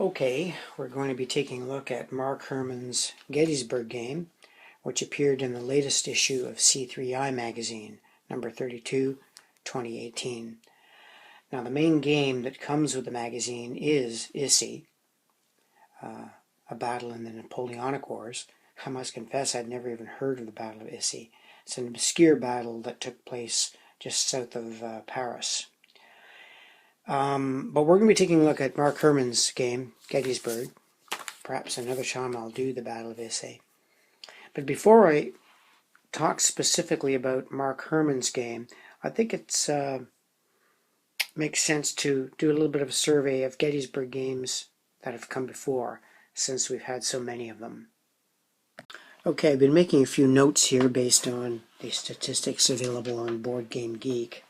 Okay, we're going to be taking a look at Mark Herman's Gettysburg Game, which appeared in the latest issue of C3I magazine, number 32, 2018. Now, the main game that comes with the magazine is Issy, a battle in the Napoleonic Wars. I must confess I'd never even heard of the Battle of Issy. It's an obscure battle that took place just south of Paris. But we're going to be taking a look at Mark Herman's game, Gettysburg. Perhaps another time I'll do the Battle of Issy. But before I talk specifically about Mark Herman's game, I think it's makes sense to do a little bit of a survey of Gettysburg games that have come before, since we've had so many of them. Okay, I've been making a few notes here based on the statistics available on Board Game Geek.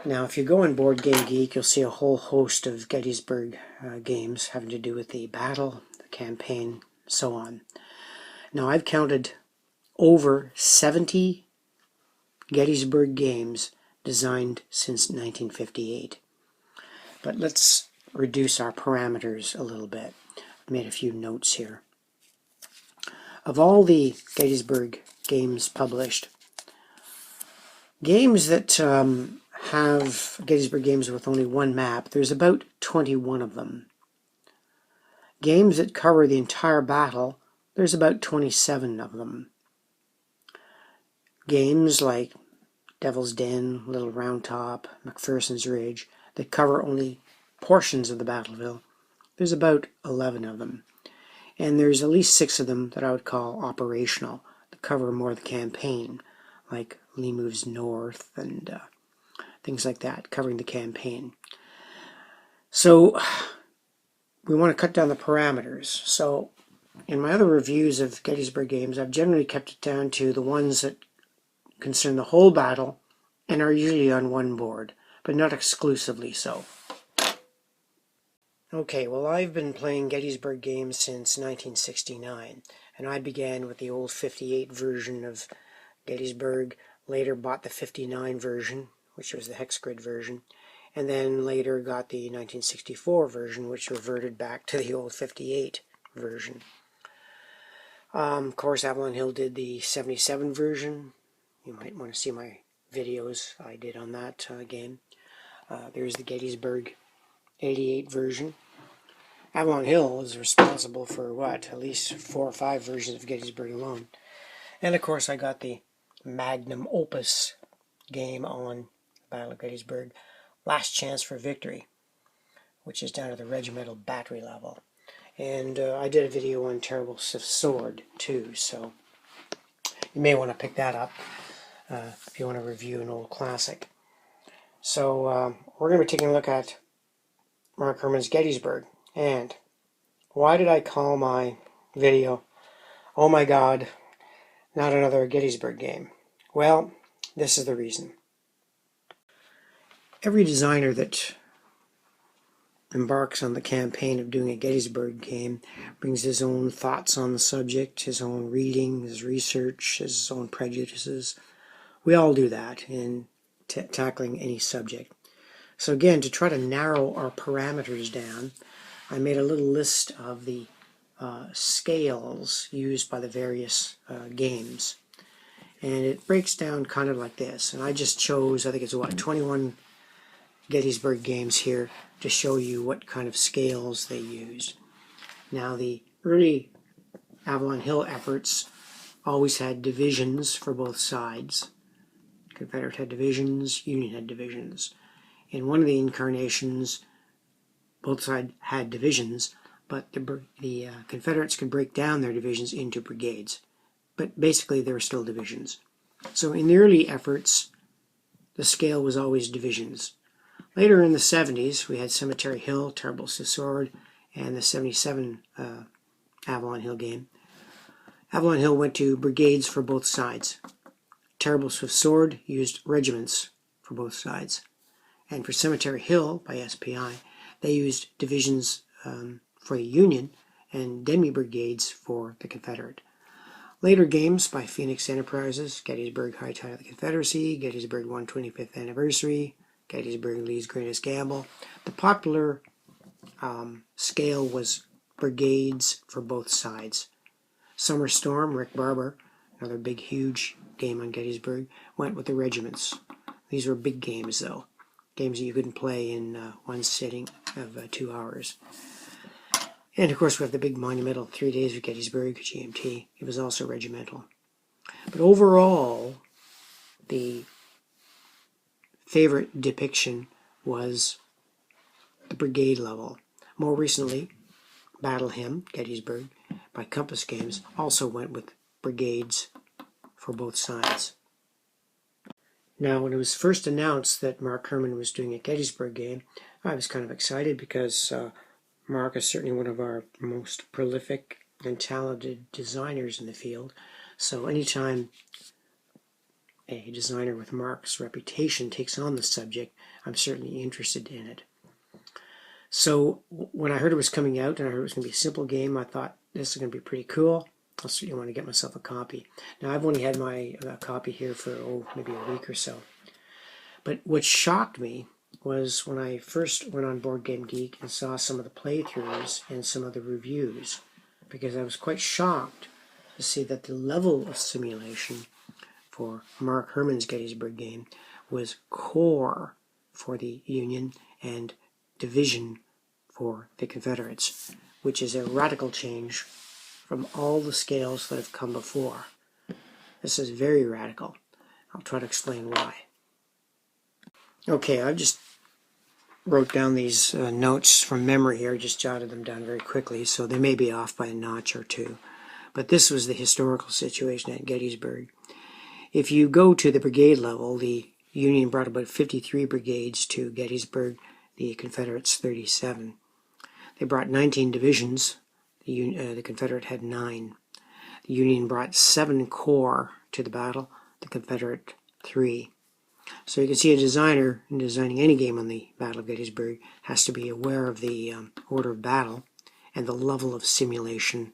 Now, if you go on Board Game Geek, you'll see a whole host of Gettysburg games having to do with the battle, the campaign, so on. Now, I've counted over 70 Gettysburg games designed since 1958. But let's reduce our parameters a little bit. I've made a few notes here. Of all the Gettysburg games published, games that have Gettysburg games with only one map, there's about 21 of them. Games that cover the entire battle, there's about 27 of them. Games like Devil's Den, Little Round Top, McPherson's Ridge, that cover only portions of the battlefield, there's about 11 of them. And there's at least 6 of them that I would call operational, that cover more of the campaign, like Lee Moves North and things like that, covering the campaign. So we want to cut down the parameters. So in my other reviews of Gettysburg games, I've generally kept it down to the ones that concern the whole battle and are usually on one board, but not exclusively so. Okay, well, I've been playing Gettysburg games since 1969, and I began with the old 58 version of Gettysburg, later bought the 59 version, which was the hex grid version, and then later got the 1964 version, which reverted back to the old 58 version. Of course, Avalon Hill did the 77 version. You might want to see my videos I did on that game. There's the Gettysburg 88 version. Avalon Hill is responsible for, at least 4 or 5 versions of Gettysburg alone. And of course I got the magnum opus game on Battle of Gettysburg, Last Chance for Victory, which is down to the regimental battery level. And I did a video on Terrible Swift Sword too, so you may want to pick that up if you want to review an old classic. So we're going to be taking a look at Mark Herman's Gettysburg. And why did I call my video, "Oh my God, not another Gettysburg game"? Well, this is the reason. Every designer that embarks on the campaign of doing a Gettysburg game brings his own thoughts on the subject, his own reading, his research, his own prejudices. We all do that in tackling any subject. So again, to try to narrow our parameters down, I made a little list of the scales used by the various games. And it breaks down kind of like this. And I just chose, I think it's 21 Gettysburg games here to show you what kind of scales they used. Now, the early Avalon Hill efforts always had divisions for both sides. Confederate had divisions, Union had divisions. In one of the incarnations, both sides had divisions, but the Confederates could break down their divisions into brigades. But basically, they were still divisions. So in the early efforts, the scale was always divisions. Later in the 70s, we had Cemetery Hill, Terrible Swift Sword, and the 77 Avalon Hill game. Avalon Hill went to brigades for both sides. Terrible Swift Sword used regiments for both sides. And for Cemetery Hill, by SPI, they used divisions for the Union and demi-brigades for the Confederate. Later games by Phoenix Enterprises, Gettysburg High Tide of the Confederacy, Gettysburg 125th Anniversary, Gettysburg Lee's Greatest Gamble. The popular scale was brigades for both sides. Summer Storm, Rick Barber, another big, huge game on Gettysburg, went with the regiments. These were big games, though. Games that you couldn't play in one sitting of 2 hours. And, of course, we have the big monumental 3 Days of Gettysburg, GMT. It was also regimental. But overall, the favorite depiction was the brigade level. More recently, Battle Hymn, Gettysburg, by Compass Games, also went with brigades for both sides. Now, when it was first announced that Mark Herman was doing a Gettysburg game, I was kind of excited because Mark is certainly one of our most prolific and talented designers in the field. So anytime a designer with Mark's reputation takes on the subject, I'm certainly interested in it. So when I heard it was coming out and I heard it was going to be a simple game, I thought this is going to be pretty cool. I certainly want to get myself a copy. Now, I've only had my copy here for maybe a week or so. But what shocked me was when I first went on Board Game Geek and saw some of the playthroughs and some of the reviews, because I was quite shocked to see that the level of simulation for Mark Herman's Gettysburg game was core for the Union and division for the Confederates, which is a radical change from all the scales that have come before. This is very radical. I'll try to explain why. Okay, I've just wrote down these notes from memory here, just jotted them down very quickly, so they may be off by a notch or two. But this was the historical situation at Gettysburg. If you go to the brigade level, the Union brought about 53 brigades to Gettysburg, the Confederates 37. They brought 19 divisions. The Confederate had 9. The Union brought 7 corps to the battle, the Confederate 3. So you can see a designer in designing any game on the Battle of Gettysburg has to be aware of the order of battle and the level of simulation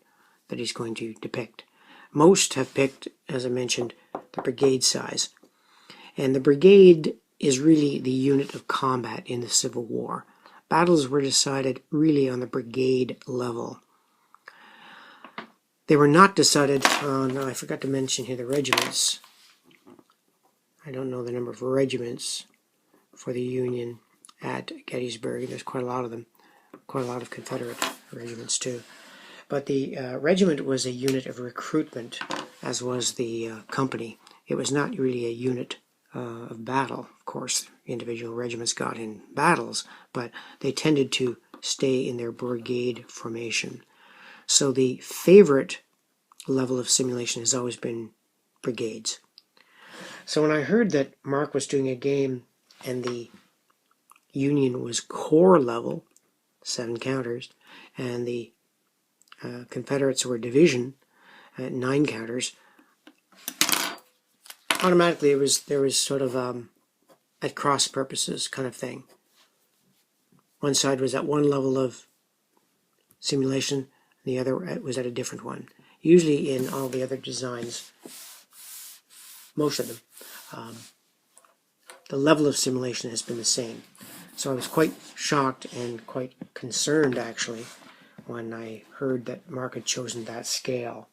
that he's going to depict. Most have picked, as I mentioned, the brigade size. And the brigade is really the unit of combat in the Civil War. Battles were decided really on the brigade level. They were not decided on, I forgot to mention here, the regiments. I don't know the number of regiments for the Union at Gettysburg. There's quite a lot of them, quite a lot of Confederate regiments too. But the regiment was a unit of recruitment, as was the company. It was not really a unit of battle. Of course, individual regiments got in battles, but they tended to stay in their brigade formation. So the favorite level of simulation has always been brigades. So when I heard that Mark was doing a game and the Union was corps level, 7 counters, and the Confederates were division at 9 counters, automatically there was sort of at cross purposes kind of thing. One side was at one level of simulation, the other was at a different one. Usually in all the other designs, most of them, the level of simulation has been the same. So I was quite shocked and quite concerned, actually, when I heard that Mark had chosen that scale.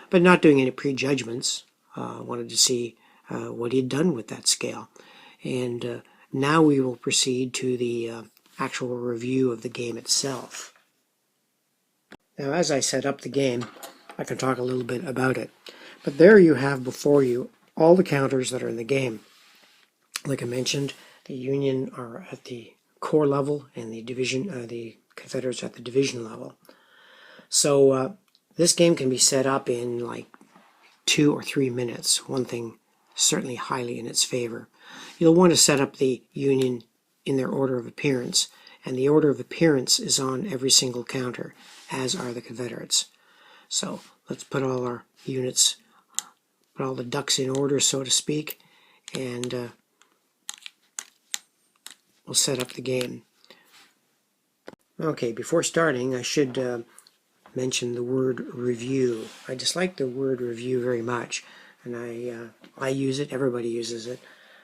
But not doing any prejudgments. Wanted to see what he had done with that scale. And now we will proceed to the actual review of the game itself. Now, as I set up the game, I can talk a little bit about it. But there you have before you all the counters that are in the game. Like I mentioned, the Union are at the corps level and the division, the Confederates at the division level. So this game can be set up in like 2 or 3 minutes. One thing certainly highly in its favor. You'll want to set up the Union in their order of appearance, and the order of appearance is on every single counter, as are the Confederates. So let's put all our units, put all the ducks in order, so to speak, and we'll set up the game. Okay, before starting, I should mention the word review. I dislike the word review very much, and I use it, everybody uses it,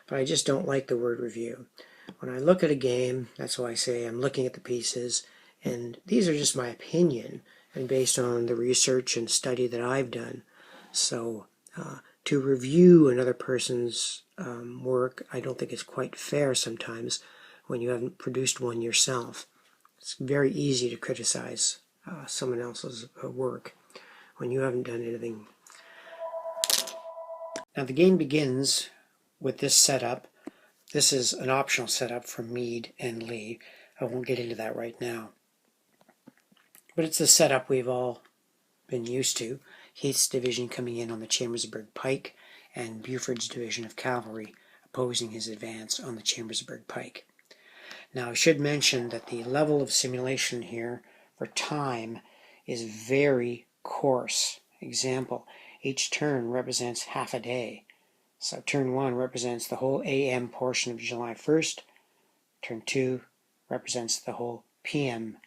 but I just don't like the word review. When I look at a game, that's why I say I'm looking at the pieces, And these are just my opinion and based on the research and study that I've done. So to review another person's work, I don't think it's quite fair sometimes when you haven't produced one yourself. It's very easy to criticize someone else's work when you haven't done anything. Now the game begins with this setup. This is an optional setup from Meade and Lee. I won't get into that right now. But it's a setup we've all been used to. Heath's division coming in on the Chambersburg Pike and Buford's division of cavalry opposing his advance on the Chambersburg Pike. Now I should mention that the level of simulation here for time is very coarse. Example, each turn represents half a day. So turn 1 represents the whole AM portion of July 1st. Turn 2 represents the whole PM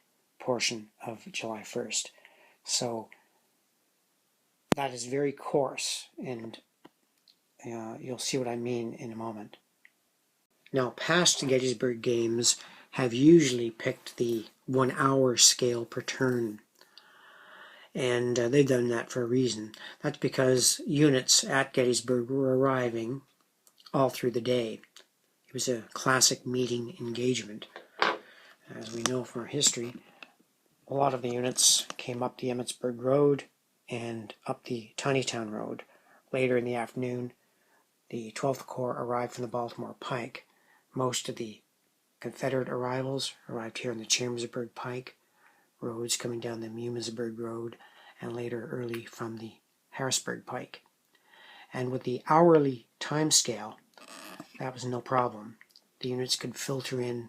portion of July 1st. So that is very coarse, and you'll see what I mean in a moment. Now, past Gettysburg games have usually picked the 1 hour scale per turn. And they've done that for a reason. That's because units at Gettysburg were arriving all through the day. It was a classic meeting engagement. As we know from our history, a lot of the units came up the Emmitsburg Road and up the Tinytown Road. Later in the afternoon, the 12th Corps arrived from the Baltimore Pike. Most of the Confederate arrivals arrived here on the Chambersburg Pike, roads coming down the Mumsburg Road, and later early from the Harrisburg Pike. And with the hourly time scale, that was no problem. The units could filter in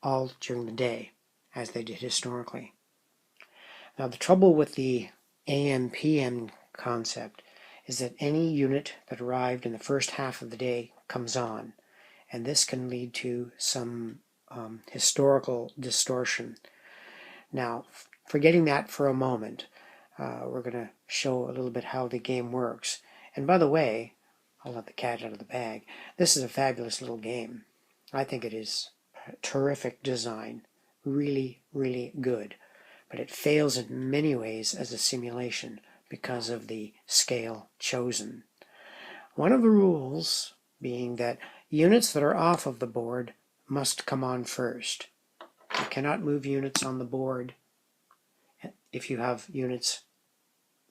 all during the day, as they did historically. Now the trouble with the AM-PM concept is that any unit that arrived in the first half of the day comes on, and this can lead to some historical distortion. Now, forgetting that for a moment, we're going to show a little bit how the game works. And by the way, I'll let the cat out of the bag. This is a fabulous little game. I think it is terrific design, really, really good. But it fails in many ways as a simulation because of the scale chosen. One of the rules being that units that are off of the board must come on first. You cannot move units on the board if you have units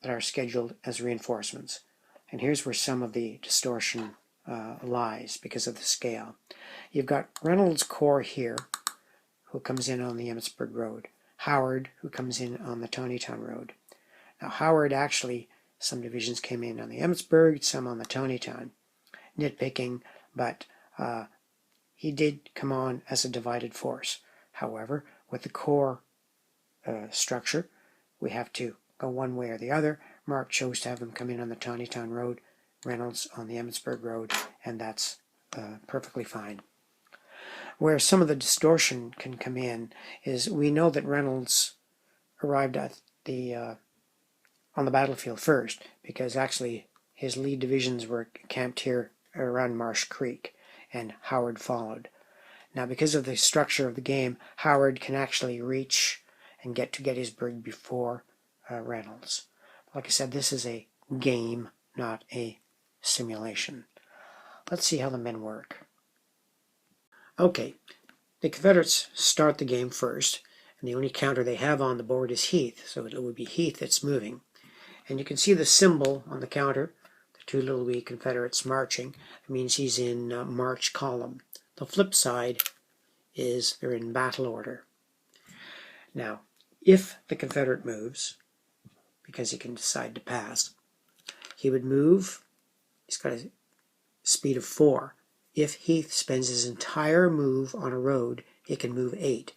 that are scheduled as reinforcements. And here's where some of the distortion lies because of the scale. You've got Reynolds' Corps here, who comes in on the Emmitsburg Road. Howard, who comes in on the Tinytown Road. Now Howard actually, some divisions came in on the Emmitsburg, some on the Tinytown. Nitpicking, but he did come on as a divided force. However, with the Corps structure, we have to go one way or the other. Mark chose to have him come in on the Tinytown Road, Reynolds on the Emmitsburg Road, and that's perfectly fine. Where some of the distortion can come in is we know that Reynolds arrived at the on the battlefield first, because actually his lead divisions were camped here around Marsh Creek, and Howard followed. Now, because of the structure of the game, Howard can actually reach and get to Gettysburg before Reynolds. Like I said, this is a game, not a simulation. Let's see how the men work. Okay, the Confederates start the game first, and the only counter they have on the board is Heath, so it would be Heath that's moving. And you can see the symbol on the counter, the two little wee Confederates marching. It means he's in march column. The flip side is they're in battle order. Now, if the Confederate moves, because he can decide to pass, he would move, he's got a speed of 4. If Heath spends his entire move on a road, he can move 8.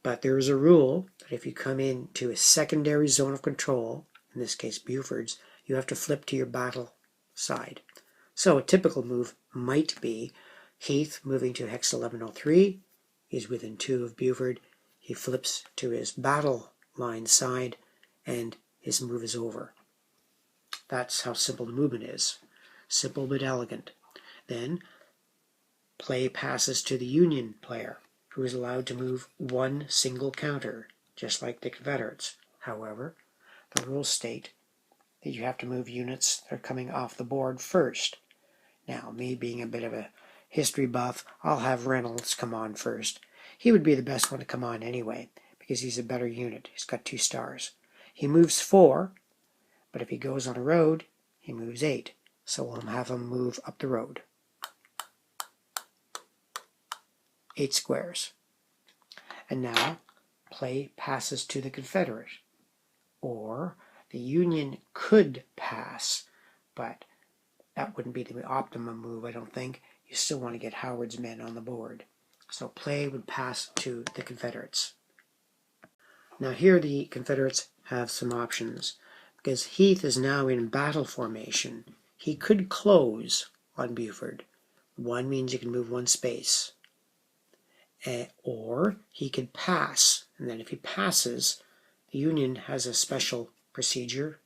But there is a rule that if you come into a secondary zone of control, in this case Buford's, you have to flip to your battle side. So a typical move might be Heath moving to hex 1103, he's within 2 of Buford, he flips to his battle line side, and his move is over. That's how simple the movement is. Simple but elegant. Then play passes to the Union player. who is allowed to move one single counter, just like the Confederates. However, the rules state that you have to move units that are coming off the board first. Now, me being a bit of a history buff, I'll have Reynolds come on first. He would be the best one to come on anyway, because he's a better unit. He's got 2 stars. He moves 4, but if he goes on a road, he moves 8. So we'll have him move up the road. 8 squares. And now, play passes to the Confederate. Or the Union could pass, but that wouldn't be the optimum move, I don't think. You still want to get Howard's men on the board. So play would pass to the Confederates. Now here the Confederates have some options. Because Heath is now in battle formation, he could close on Buford. 1 means you can move 1 space. Or he could pass, and then if he passes, the Union has a special procedure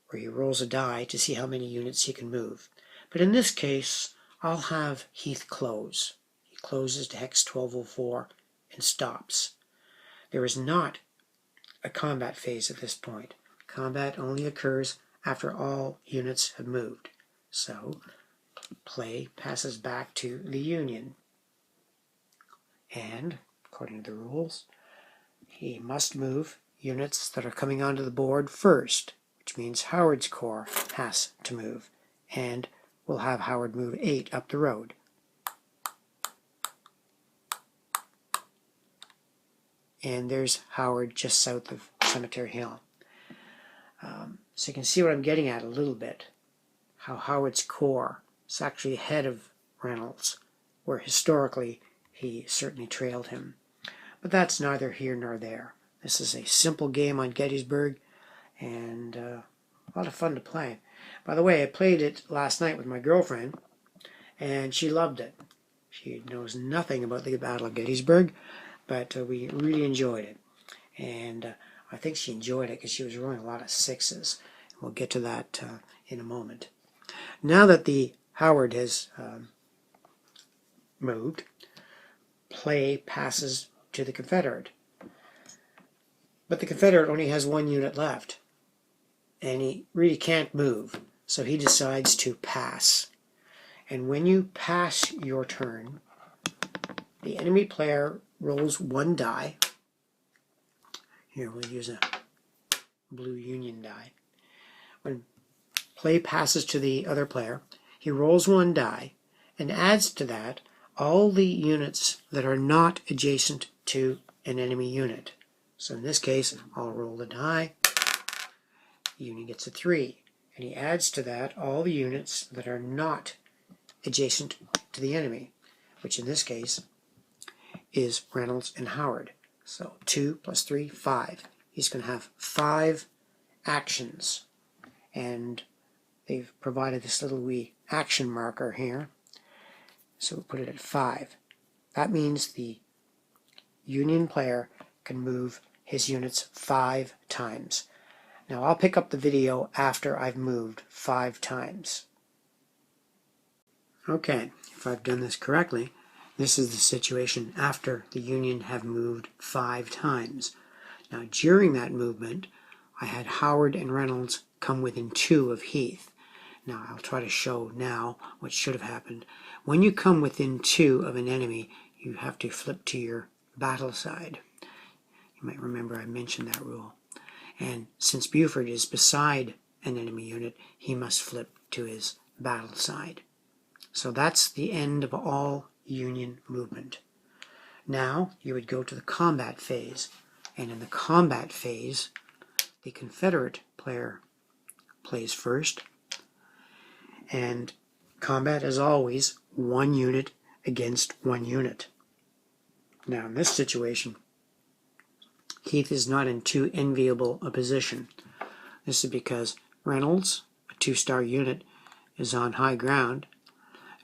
where he rolls a die to see how many units he can move. But in this case, I'll have Heath close. He closes to hex 1204 and stops. There is not a combat phase at this point. Combat only occurs after all units have moved. So, play passes back to the Union. And, according to the rules, he must move units that are coming onto the board first, which means Howard's corps has to move. And we'll have Howard move 8 up the road. And there's Howard just south of Cemetery Hill. So you can see what I'm getting at a little bit. How Howard's corps is actually ahead of Reynolds, where historically he certainly trailed him. But that's neither here nor there. This is a simple game on Gettysburg, and a lot of fun to play. By the way, I played it last night with my girlfriend, and she loved it. She knows nothing about the Battle of Gettysburg, but we really enjoyed it. And I think she enjoyed it because she was rolling a lot of 6s. We'll get to that in a moment. Now that the Howard has moved, play passes to the Confederate. But the Confederate only has 1 unit left, and he really can't move, so he decides to pass. And when you pass your turn, the enemy player rolls 1 die. Here, we'll use a blue Union die. When play passes to the other player, he rolls 1 die and adds to that all the units that are not adjacent to an enemy unit. So in this case, I'll roll the die. The Union gets a 3. And he adds to that all the units that are not adjacent to the enemy, which in this case is Reynolds and Howard. So 2 plus 3, 5. He's going to have 5 actions. And they've provided this little wee action marker here. So we'll put it at 5. That means the Union player can move his units 5 times. Now I'll pick up the video after I've moved 5 times. Okay, if I've done this correctly, this is the situation after the Union have moved 5 times. Now during that movement, I had Howard and Reynolds come within 2 of Heath. Now I'll try to show now what should have happened. When you come within 2 of an enemy, you have to flip to your battle side. You might remember I mentioned that rule. And since Buford is beside an enemy unit, he must flip to his battle side. So that's the end of all Union movement. Now you would go to the combat phase. And in the combat phase, the Confederate player plays first. And combat, as always, 1 unit against 1 unit. Now in this situation, Heath is not in too enviable a position. This is because Reynolds, a 2-star unit, is on high ground.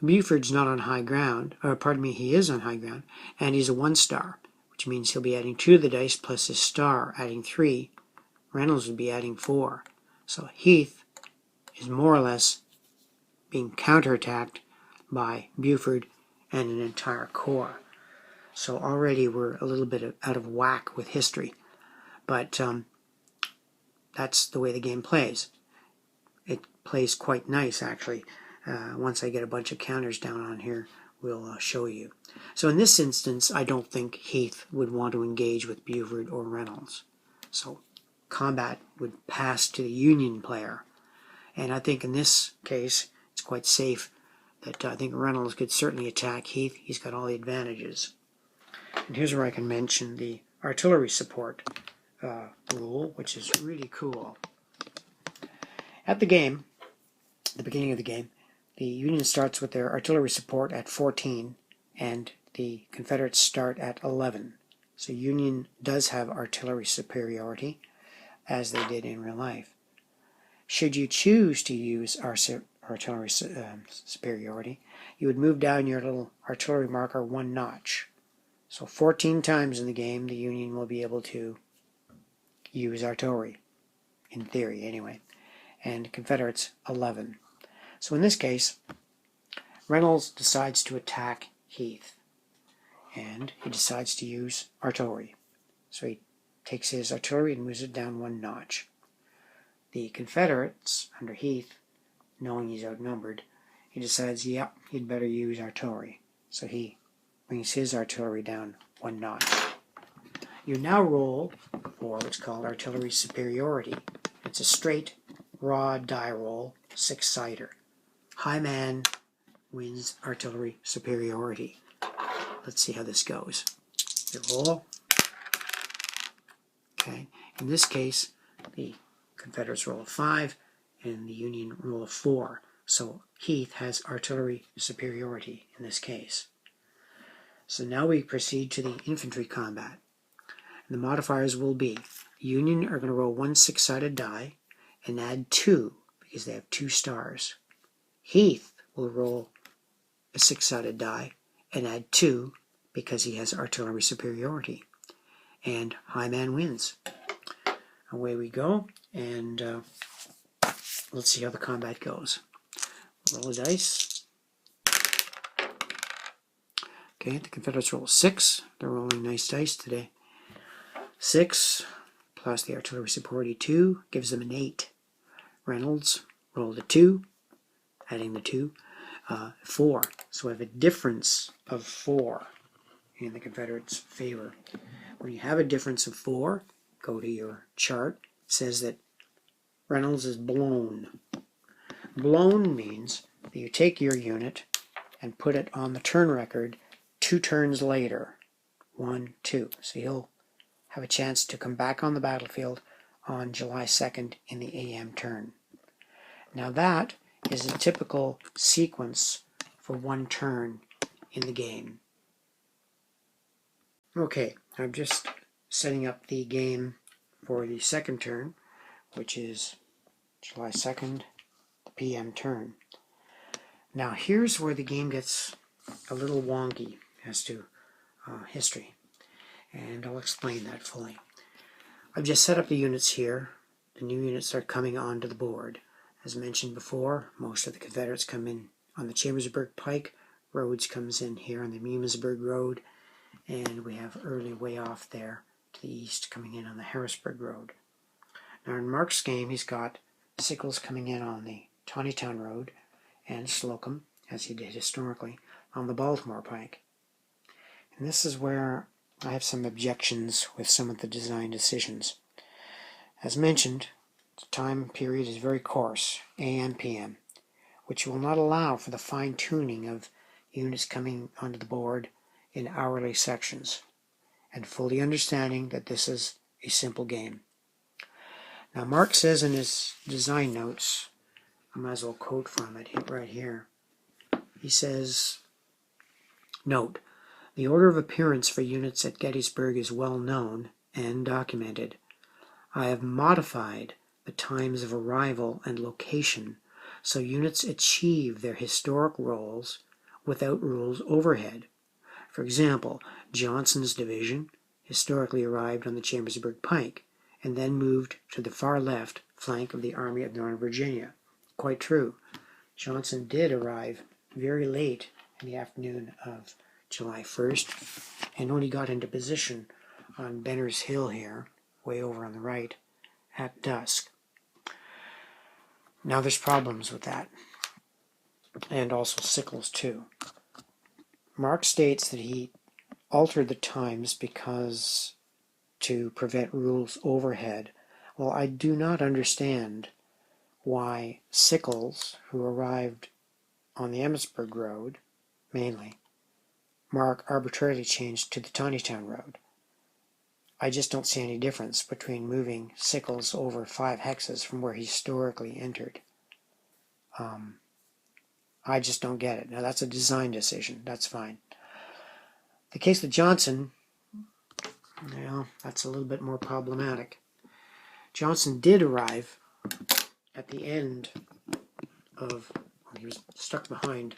Buford's not on high ground, or pardon me, he is on high ground, and he's a 1-star, which means he'll be adding 2 to the dice plus his star, adding 3. Reynolds would be adding 4. So Heath is more or less being counterattacked by Buford and an entire corps. So already we're a little bit out of whack with history. But that's the way the game plays. It plays quite nice, actually. Once I get a bunch of counters down on here, we'll show you. So in this instance, I don't think Heath would want to engage with Buford or Reynolds. So combat would pass to the Union player. And I think in this case, it's quite safe that I think Reynolds could certainly attack Heath. He's got all the advantages. And here's where I can mention the artillery support rule, which is really cool. At the game, the beginning of the game, the Union starts with their artillery support at 14, and the Confederates start at 11. So Union does have artillery superiority, as they did in real life. Should you choose to use artillery superiority, you would move down your little artillery marker one notch. So 14 times in the game, the Union will be able to use artillery, in theory anyway, and Confederates 11. So in this case, Reynolds decides to attack Heath, and he decides to use artillery. So he takes his artillery and moves it down one notch. The Confederates, under Heath, knowing he's outnumbered, he decides, yeah, he'd better use artillery. So he brings his artillery down one notch. You now roll for what's called artillery superiority. It's a straight, raw die roll, 6-sider. High man wins artillery superiority. Let's see how this goes. You roll. Okay. In this case, the Confederates roll a 5 and the Union roll a 4. So Heath has artillery superiority in this case. So now we proceed to the infantry combat. And the modifiers will be, Union are going to roll one 6-sided die and add 2 because they have 2 stars. Heath will roll a 6-sided die and add 2 because he has artillery superiority. And high man wins. Away we go, and let's see how the combat goes. Roll a dice. Okay, the Confederates roll 6. They're rolling nice dice today. 6 plus the artillery superiority 2 gives them an 8. Reynolds rolled a 2, adding the 2, 4. So we have a difference of 4 in the Confederates' favor. When you have a difference of 4, go to your chart. It says that Reynolds is blown. Blown means that you take your unit and put it on the turn record 2 turns later. 1, 2. So he'll have a chance to come back on the battlefield on July 2nd in the AM turn. Now that is a typical sequence for one turn in the game. Okay, I'm just setting up the game for the second turn, which is July 2nd, the PM turn. Now here's where the game gets a little wonky as to history, and I'll explain that fully. I've just set up the units here. The new units are coming onto the board. As mentioned before, most of the Confederates come in on the Chambersburg Pike. Rhodes comes in here on the Mimisburg Road, and we have Early way off there to the east coming in on the Harrisburg Road. Now in Mark's game, he's got Sickles coming in on the Tawnytown Road and Slocum, as he did historically, on the Baltimore Pike. And this is where I have some objections with some of the design decisions. As mentioned, the time period is very coarse, AM/PM, which will not allow for the fine-tuning of units coming onto the board in hourly sections, and fully understanding that this is a simple game. Now Mark says in his design notes, I might as well quote from it right here. He says, note, the order of appearance for units at Gettysburg is well known and documented. I have modified the times of arrival and location so units achieve their historic roles without rules overhead. For example, Johnson's division historically arrived on the Chambersburg Pike and then moved to the far left flank of the Army of Northern Virginia. Quite true. Johnson did arrive very late in the afternoon of July 1st, and only got into position on Benner's Hill here, way over on the right, at dusk. Now there's problems with that, and also Sickles too. Mark states that he altered the times because to prevent rules overhead. Well, I do not understand why Sickles, who arrived on the Emmitsburg Road, mainly, Mark arbitrarily changed to the Tawnytown Road. I just don't see any difference between moving Sickles over 5 hexes from where he historically entered. I just don't get it. Now that's a design decision. That's fine. The case with Johnson, well, that's a little bit more problematic. Johnson did arrive at the end of, well, he was stuck behind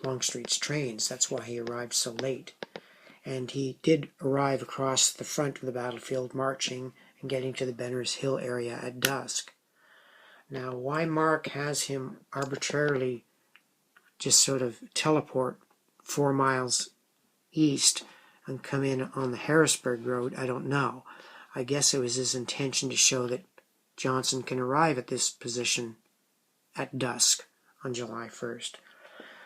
Longstreet's trains. That's why he arrived so late. And he did arrive across the front of the battlefield, marching and getting to the Benner's Hill area at dusk. Now, why Mark has him arbitrarily just sort of teleport 4 miles east and come in on the Harrisburg Road, I don't know. I guess it was his intention to show that Johnson can arrive at this position at dusk on July 1st.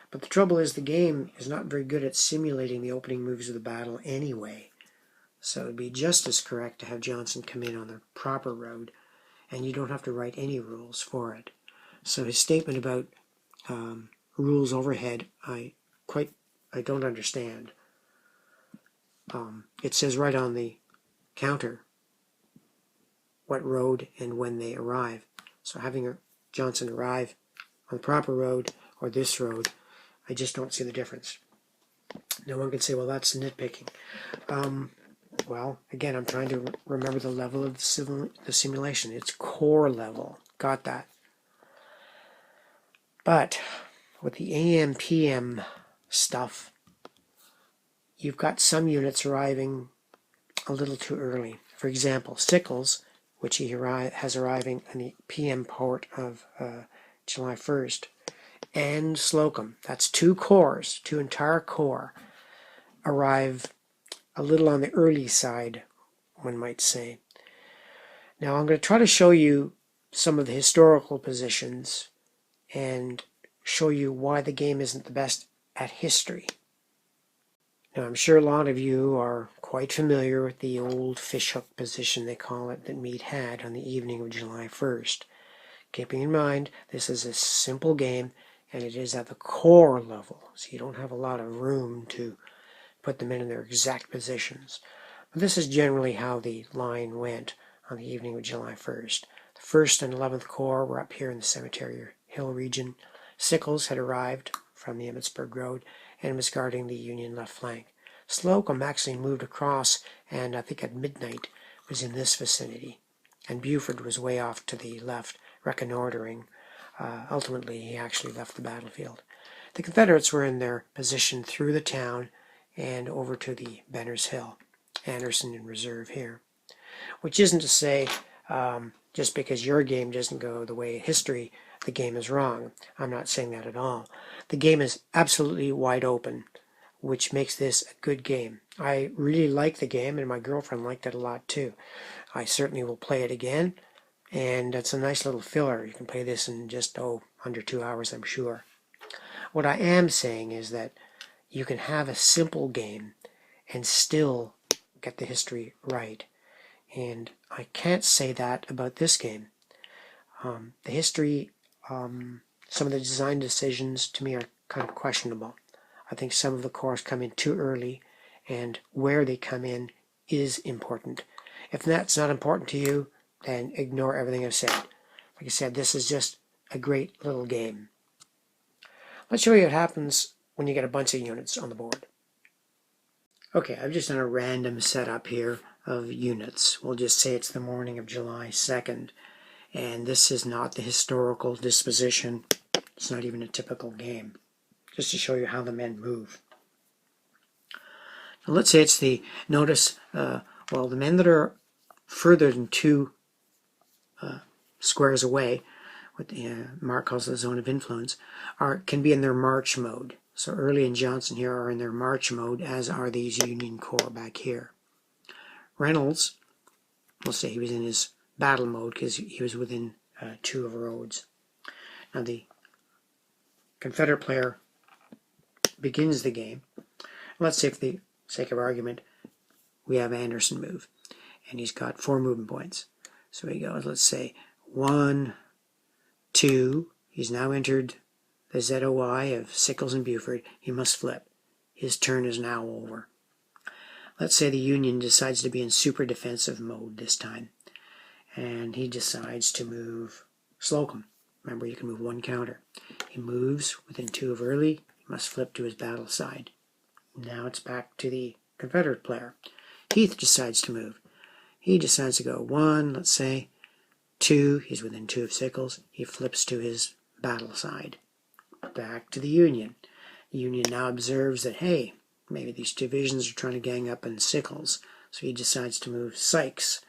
But the trouble is the game is not very good at simulating the opening moves of the battle anyway. So it would be just as correct to have Johnson come in on the proper road, and you don't have to write any rules for it. So his statement about rules overhead, I don't understand. It says right on the counter what road and when they arrive. So having Johnson arrive on the proper road or this road, I just don't see the difference. No one can say, well, that's nitpicking. Well, again, I'm trying to remember the level of the simulation. It's core level. Got that. But with the AM, PM stuff, you've got some units arriving a little too early. For example, Sickles, which he has arriving in the PM port of July 1st, and Slocum, that's 2 corps, 2 entire corps, arrive a little on the early side, one might say. Now I'm going to try to show you some of the historical positions and show you why the game isn't the best at history. Now I'm sure a lot of you are quite familiar with the old fishhook position, they call it, that Meade had on the evening of July 1st. Keeping in mind, this is a simple game and it is at the core level, so you don't have a lot of room to put them in their exact positions. But this is generally how the line went on the evening of July 1st. The 1st and 11th Corps were up here in the Cemetery Hill region. Sickles had arrived from the Emmitsburg Road and was guarding the Union left flank. Slocum actually moved across and I think at midnight was in this vicinity. And Buford was way off to the left reconnoitering. Ultimately, he actually left the battlefield. The Confederates were in their position through the town and over to the Benner's Hill. Anderson in reserve here. Which isn't to say just because your game doesn't go the way history, the game is wrong. I'm not saying that at all. The game is absolutely wide open, which makes this a good game. I really like the game, and my girlfriend liked it a lot too. I certainly will play it again, and it's a nice little filler. You can play this in just, under 2 hours, I'm sure. What I am saying is that you can have a simple game and still get the history right. And I can't say that about this game. The history, some of the design decisions to me are kind of questionable. I think some of the corps come in too early, and where they come in is important. If that's not important to you, then ignore everything I've said. Like I said, this is just a great little game. Let's show you what happens when you get a bunch of units on the board. Okay, I've just done a random setup here of units. We'll just say it's the morning of July 2nd, and this is not the historical disposition. It's not even a typical game, just to show you how the men move. Now let's say it's the, notice, the men that are further than 2 squares away, what Mark calls the zone of influence, can be in their march mode. So Early and Johnson here are in their march mode, as are these Union Corps back here. Reynolds, we'll say he was in his battle mode because he was within 2 of Rhodes. Now the Confederate player begins the game. Let's say, for the sake of argument, we have Anderson move, and he's got 4 movement points. So he goes, let's say 1, 2. He's now entered the ZOI of Sickles and Buford. He must flip. His turn is now over. Let's say the Union decides to be in super defensive mode this time, and he decides to move Slocum. Remember, you can move 1 counter. He moves within 2 of Early. He must flip to his battle side. Now it's back to the Confederate player. Heath decides to move. He decides to go 1, let's say, 2. He's within 2 of Sickles. He flips to his battle side. Back to the Union. The Union now observes that, hey, maybe these divisions are trying to gang up on Sickles. So he decides to move Sykes.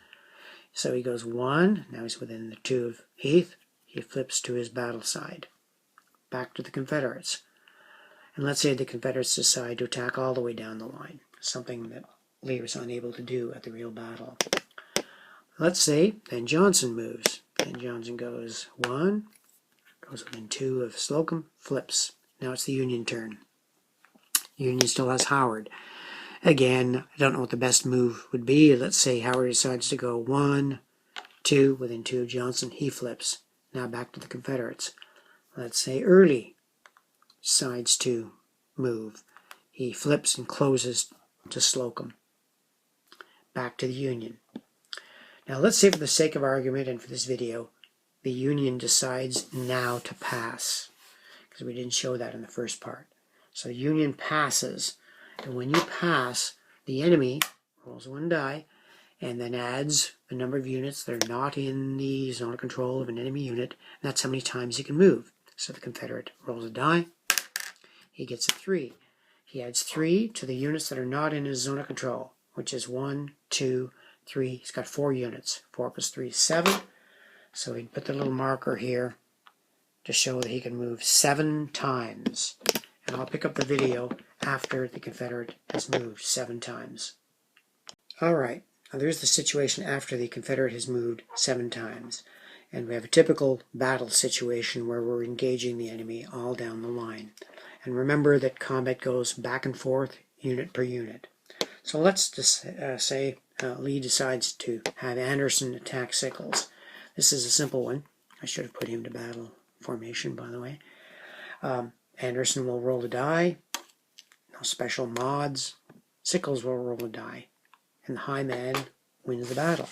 So he goes 1. Now he's within the 2 of Heath. He flips to his battle side. Back to the Confederates. And let's say the Confederates decide to attack all the way down the line, something that Lee was unable to do at the real battle. Let's say then Johnson moves. And Johnson goes 1, goes within 2 of Slocum, flips. Now it's the Union turn. Union still has Howard. Again, I don't know what the best move would be. Let's say Howard decides to go 1, 2, within 2 of Johnson, he flips. Now back to the Confederates. Let's say Early decides to move. He flips and closes to Slocum. Back to the Union. Now let's say, for the sake of argument and for this video, the Union decides now to pass, because we didn't show that in the first part. So the Union passes, and when you pass, the enemy rolls 1 die and then adds the number of units that are not in the zone of control of an enemy unit, and that's how many times he can move. So the Confederate rolls a die, he gets a 3. He adds 3 to the units that are not in his zone of control, which is 1, 2, 3. He's got 4 units. 4 plus 3 is 7. So he'd put the little marker here to show that he can move 7 times. And I'll pick up the video after the Confederate has moved 7 times. Alright, now there's the situation after the Confederate has moved 7 times. And we have a typical battle situation where we're engaging the enemy all down the line. And remember that combat goes back and forth, unit per unit. So let's just say Lee decides to have Anderson attack Sickles. This is a simple one. I should have put him to battle formation, by the way. Anderson will roll a die. No special mods. Sickles will roll a die. And the high man wins the battle.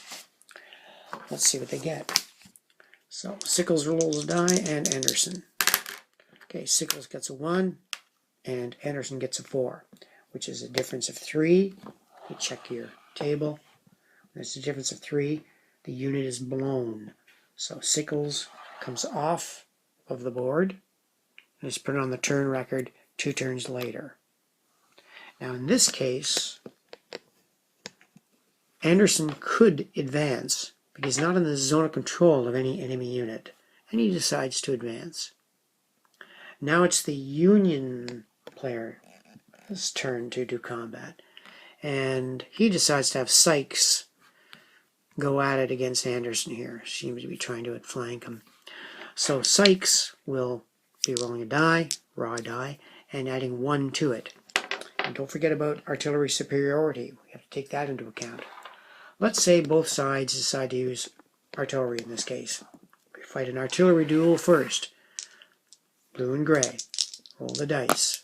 Let's see what they get. So Sickles rolls a die and Anderson. Okay, Sickles gets a 1 and Anderson gets a 4, which is a difference of 3. You check your table. There's a difference of 3. The unit is blown. So Sickles comes off of the board and is put on the turn record 2 turns later. Now in this case, Anderson could advance, but he's not in the zone of control of any enemy unit, and he decides to advance. Now it's the Union player's turn to do combat, and he decides to have Sykes go at it against Anderson here. Seems to be trying to outflank him. So Sykes will be rolling a die, raw die, and adding 1 to it. And don't forget about artillery superiority. We have to take that into account. Let's say both sides decide to use artillery in this case. We fight an artillery duel first. Blue and gray. Roll the dice.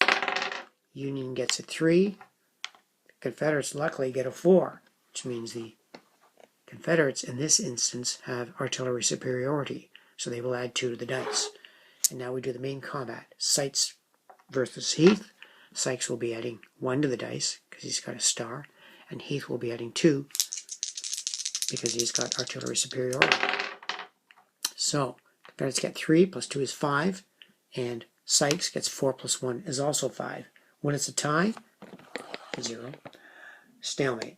Union gets a 3. Confederates luckily get a 4, which means the Confederates in this instance have artillery superiority, so they will add 2 to the dice. And now we do the main combat. Sykes versus Heath. Sykes will be adding 1 to the dice because he's got a star, and Heath will be adding 2 because he's got artillery superiority. So Confederates get 3 plus 2 is 5, and Sykes gets 4 plus 1 is also 5. When it's a tie, 0, stalemate.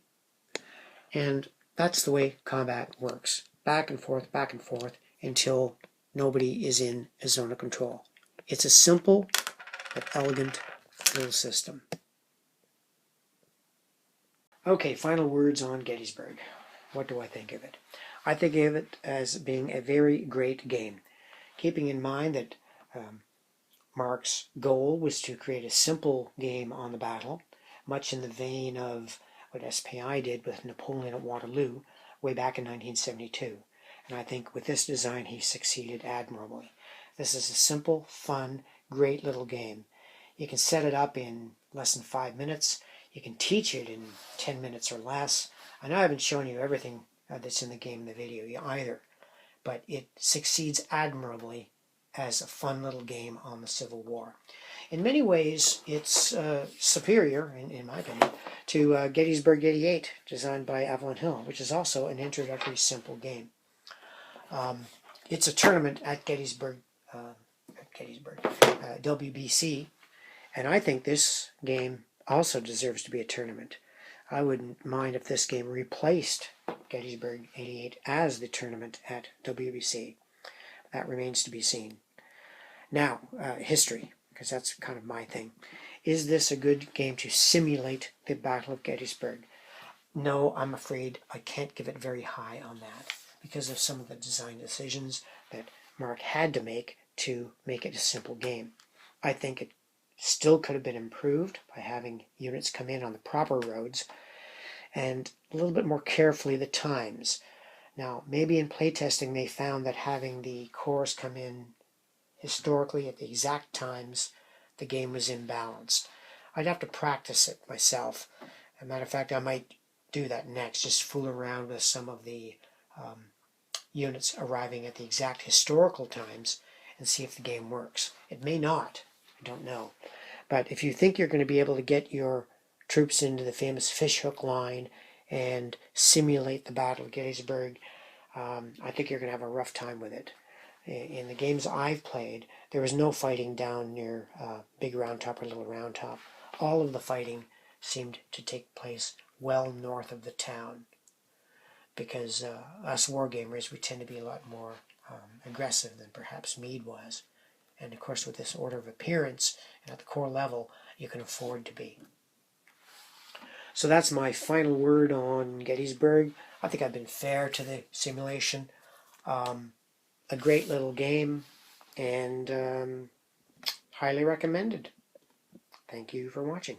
And that's the way combat works. Back and forth, until nobody is in a zone of control. It's a simple but elegant little system. Okay, final words on Gettysburg. What do I think of it? I think of it as being a very great game, keeping in mind that Mark's goal was to create a simple game on the battle, much in the vein of what SPI did with Napoleon at Waterloo way back in 1972. And I think with this design he succeeded admirably. This is a simple, fun, great little game. You can set it up in less than 5 minutes. You can teach it in 10 minutes or less. I know I haven't shown you everything that's in the game in the video either, but it succeeds admirably as a fun little game on the Civil War. In many ways, it's superior, in my opinion, to Gettysburg 88, designed by Avalon Hill, which is also an introductory simple game. It's a tournament at Gettysburg, WBC, and I think this game also deserves to be a tournament. I wouldn't mind if this game replaced Gettysburg 88 as the tournament at WBC. That remains to be seen. Now, history, because that's kind of my thing. Is this a good game to simulate the Battle of Gettysburg? No, I'm afraid I can't give it very high on that because of some of the design decisions that Mark had to make it a simple game. I think it still could have been improved by having units come in on the proper roads and a little bit more carefully the times. Now, maybe in playtesting they found that having the corps come in historically at the exact times, the game was imbalanced. I'd have to practice it myself. As a matter of fact, I might do that next, just fool around with some of the units arriving at the exact historical times and see if the game works. It may not, I don't know. But if you think you're going to be able to get your troops into the famous fishhook line and simulate the Battle of Gettysburg, I think you're going to have a rough time with it. In the games I've played, there was no fighting down near Big Round Top or Little Round Top. All of the fighting seemed to take place well north of the town, because us wargamers, we tend to be a lot more aggressive than perhaps Meade was. And of course, with this order of appearance and at the core level, you can afford to be. So that's my final word on Gettysburg. I think I've been fair to the simulation. A great little game, and highly recommended. Thank you for watching.